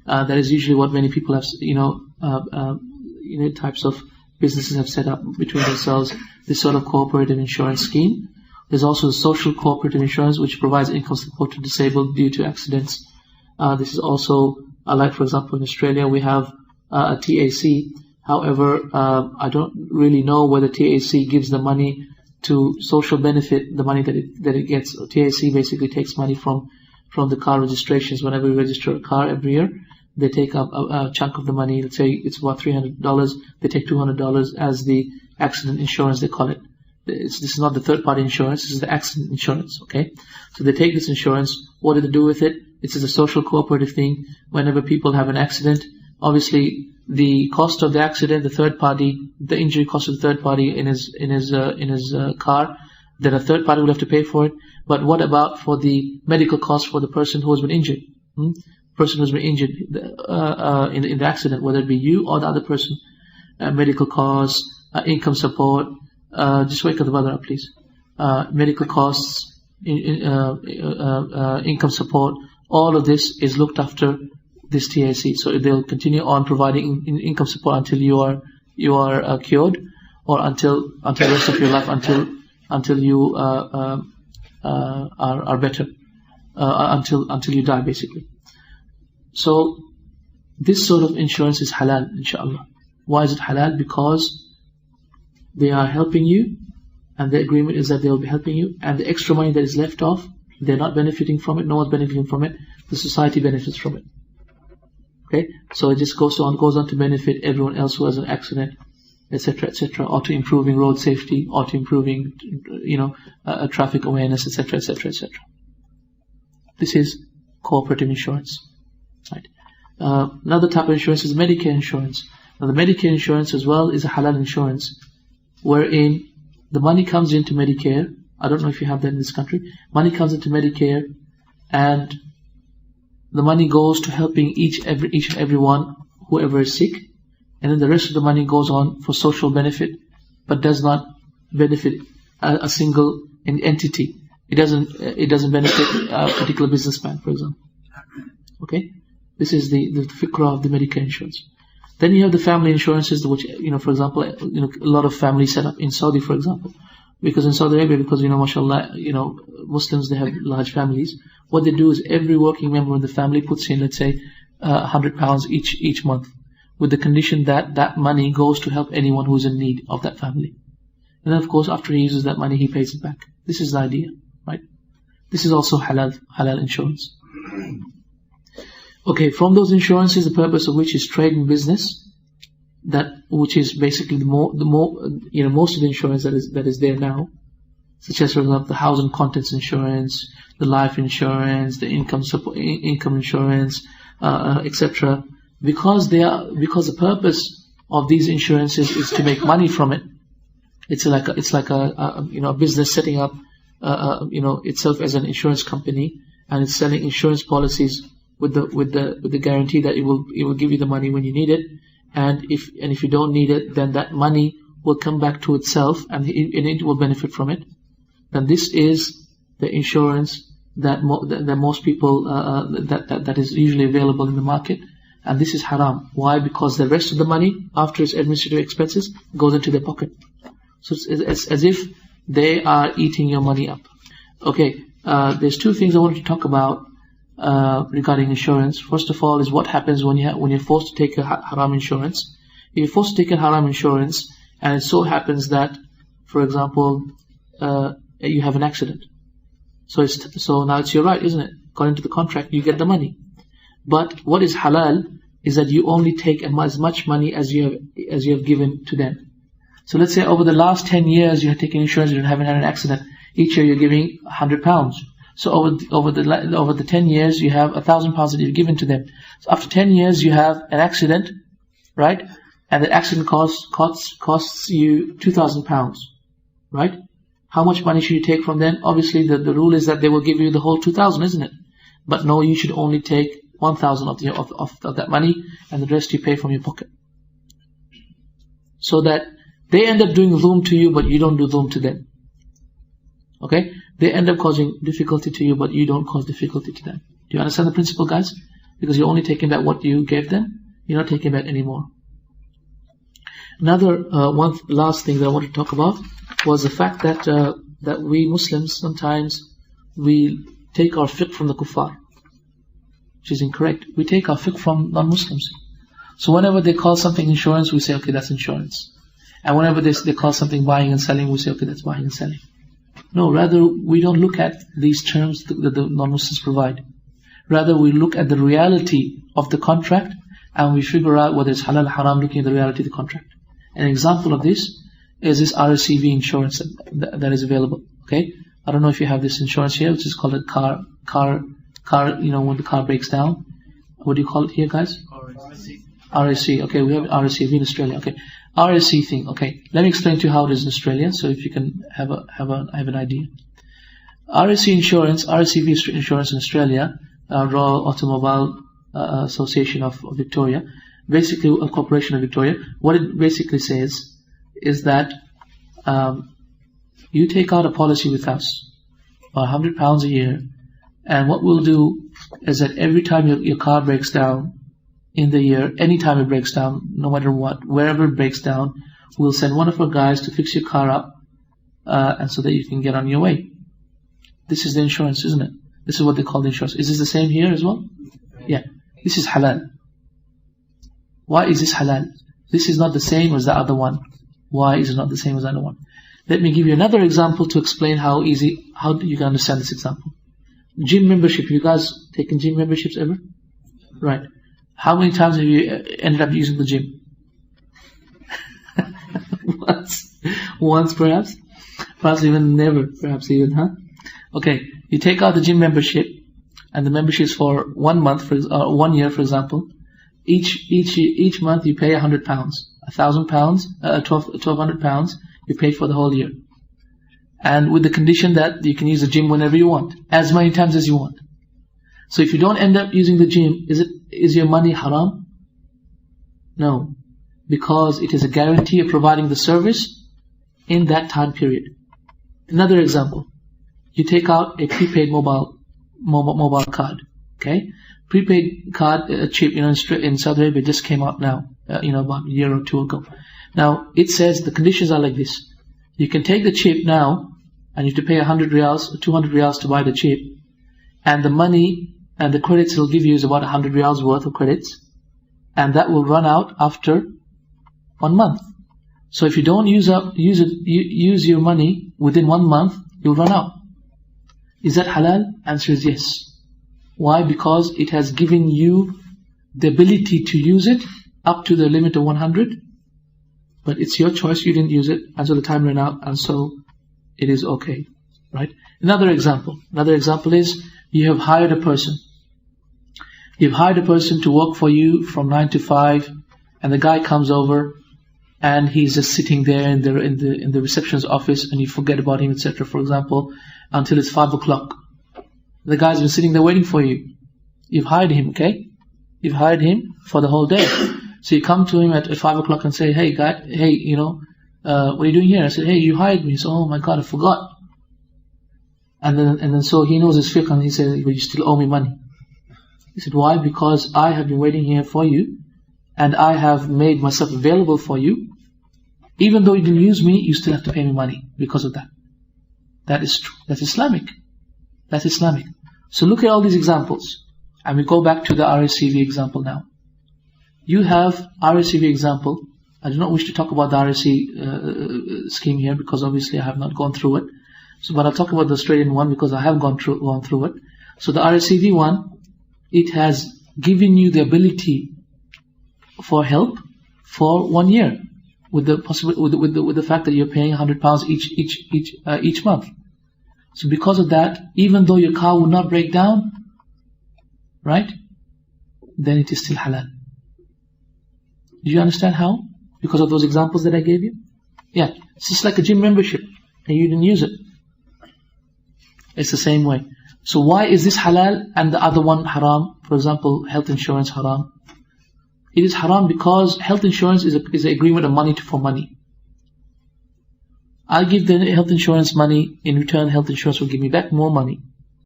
That is usually what many people have, types of businesses have set up between themselves, this sort of cooperative insurance scheme. There's also the social cooperative insurance, which provides income support to disabled due to accidents. This is also, like for example in Australia, we have a TAC. However, I don't really know whether TAC gives the money to social benefit, the money that it gets. TAC basically takes money from the car registrations. Whenever you register a car every year, they take up a chunk of the money. Let's say it's about $300. They take $200 as the accident insurance, they call it. This is not the third-party insurance. This is the accident insurance. Okay, so they take this insurance. What do they do with it? This is a social cooperative thing. Whenever people have an accident, obviously the cost of the accident, the injury cost of the third party in his car, that a third party will have to pay for it. But what about for the medical cost for the person who has been injured? Person who has been injured in the accident, whether it be you or the other person. Medical costs, income support. Just wake up the brother up, please. Medical costs, income support. All of this is looked after this TAC. So they'll continue on providing income support until you are cured, or until the rest of your life, until you are better, until you die, basically. So this sort of insurance is halal, inshallah. Why is it halal? Because they are helping you, and the agreement is that they will be helping you, and the extra money that is left off, they're not benefiting from it, no one's benefiting from it, the society benefits from it. Okay, so it just goes on to benefit everyone else who has an accident, etc., etc., or to improving road safety, or to improving, traffic awareness, etc., etc., etc. This is cooperative insurance, right? Another type of insurance is Medicare insurance. Now, the Medicare insurance as well is a halal insurance, wherein the money comes into Medicare. I don't know if you have that in this country. Money comes into Medicare, and the money goes to helping each and everyone, whoever is sick, and then the rest of the money goes on for social benefit, but does not benefit a single entity. It doesn't benefit a particular businessman, for example. Okay, this is the fiqh of the Medicare insurance. Then you have the family insurances, which, for example, a lot of families set up in Saudi, for example. Because in Saudi Arabia, mashallah, Muslims, they have large families. What they do is every working member of the family puts in, let's say, £100 each month, with the condition that that money goes to help anyone who's in need of that family. And then, of course, after he uses that money, he pays it back. This is the idea, right? This is also halal insurance. Okay, from those insurances, the purpose of which is trade and business, which is basically most of the insurance that is there now, such as, for example, the house and contents insurance, the life insurance, the income insurance, etc. Because the purpose of these insurances is to make money from it. It's like a business setting up itself as an insurance company, and it's selling insurance policies with the guarantee that it will give you the money when you need it. And if you don't need it, then that money will come back to itself, and it will benefit from it. Then this is the insurance that most people that is usually available in the market, and this is haram. Why? Because the rest of the money, after its administrative expenses, goes into their pocket. So it's as if they are eating your money up. Okay, there's two things I wanted to talk about regarding insurance. First of all, is what happens when you're forced to take a haram insurance. If you're forced to take a haram insurance, and it so happens that, for example, you have an accident, so now it's your right, isn't it? According to the contract, you get the money. But what is halal is that you only take as much money as you have given to them. So let's say over the last 10 years you have taken insurance, you haven't had an accident. Each year you're giving £100. So over the 10 years you have £1,000 that you've given to them. So after 10 years you have an accident, right? And the accident costs you £2,000, right? How much money should you take from them? Obviously the rule is that they will give you the whole 2,000, isn't it? But no, you should only take 1,000 of that money, and the rest you pay from your pocket. So that they end up doing dhulm to you, but you don't do dhulm to them. Okay? They end up causing difficulty to you, but you don't cause difficulty to them. Do you understand the principle, guys? because you're only taking back what you gave them. You're not taking back any more. Another one last thing that I want to talk about was the fact that that we Muslims sometimes we take our fiqh from the kuffar, which is incorrect. We take our fiqh from non-Muslims. So whenever they call something insurance, we say, okay, that's insurance. And whenever they call something buying and selling, we say, okay, that's buying and selling. No, rather we don't look at these terms that the non-Muslims provide. Rather we look at the reality of the contract and we figure out whether it's halal or haram, looking at the reality of the contract. An example of this is this RSCV insurance that is available. Okay, I don't know if you have this insurance here, which is called a car. You know, when the car breaks down, what do you call it here, guys? RSC. Okay, we have RSCV in Australia. Okay, RSC thing. Okay, let me explain to you how it is in Australia, so if you can have an idea. RSC insurance, RSCV insurance in Australia, Royal Automobile Association of Victoria, basically a corporation of Victoria. What it basically says is that you take out a policy with us, about £100 a year, and what we'll do is that every time your car breaks down in the year, anytime it breaks down, no matter what, wherever it breaks down, we'll send one of our guys to fix your car up, and so that you can get on your way. This is the insurance, isn't it? This is what they call the insurance. Is this the same here as well? Yeah. This is halal. Why is this halal? This is not the same as the other one. Why is it not the same as the other one? Let me give you another example to explain how you can understand this example. Gym membership. You guys taken gym memberships ever? Right. How many times have you ended up using the gym? Once perhaps? Perhaps even never, perhaps even, huh? Okay, you take out the gym membership, and the membership is for 1 month, 1 year, for example. Each month you pay £100, £1,000, £1,200. You pay for the whole year, and with the condition that you can use the gym whenever you want, as many times as you want. So if you don't end up using the gym, is your money haram? No, because it is a guarantee of providing the service in that time period. Another example. You take out a prepaid mobile card. Okay, prepaid card chip. In Saudi Arabia, just came out now. About a year or two ago. Now it says the conditions are like this: you can take the chip now, and you have to pay 100 riyals or 200 riyals to buy the chip, and the money and the credits it'll give you is about 100 riyals worth of credits, and that will run out after 1 month. So if you don't use your money within 1 month, you'll run out. Is that halal? Answer is yes. Why? Because it has given you the ability to use it up to the limit of 100, but it's your choice. You didn't use it until the time ran out, and so it is okay, right? Another example is you have hired a person. You've hired a person to work for you from 9 to 5, and the guy comes over, and he's just sitting there in the reception's office, and you forget about him, etc. For example, until it's 5 o'clock. The guy's been sitting there waiting for you. You've hired him, okay? You've hired him for the whole day. So you come to him at 5 o'clock and say, hey, guy, hey, what are you doing here? I said, hey, you hired me. So, oh my God, I forgot. And then so he knows his fiqh, and he said, but you still owe me money. He said, why? Because I have been waiting here for you, and I have made myself available for you. Even though you didn't use me, you still have to pay me money because of that. That is true. That's Islamic. That's Islamic. So look at all these examples. And we go back to the RSCV example now. You have RSCV example. I do not wish to talk about the RSC scheme here, because obviously I have not gone through it. So, but I'll talk about the Australian one because I have gone through it. So the RSCV one, it has given you the ability for help for 1 year, with the with the fact that you're paying £100 each month. So because of that, even though your car will not break down, right, then it is still halal. Do you understand how? Because of those examples that I gave you? Yeah, it's just like a gym membership, and you didn't use it. It's the same way. So why is this halal and the other one haram? For example, health insurance haram. It is haram because health insurance is an agreement of money for money. I'll give the health insurance money, in return health insurance will give me back more money.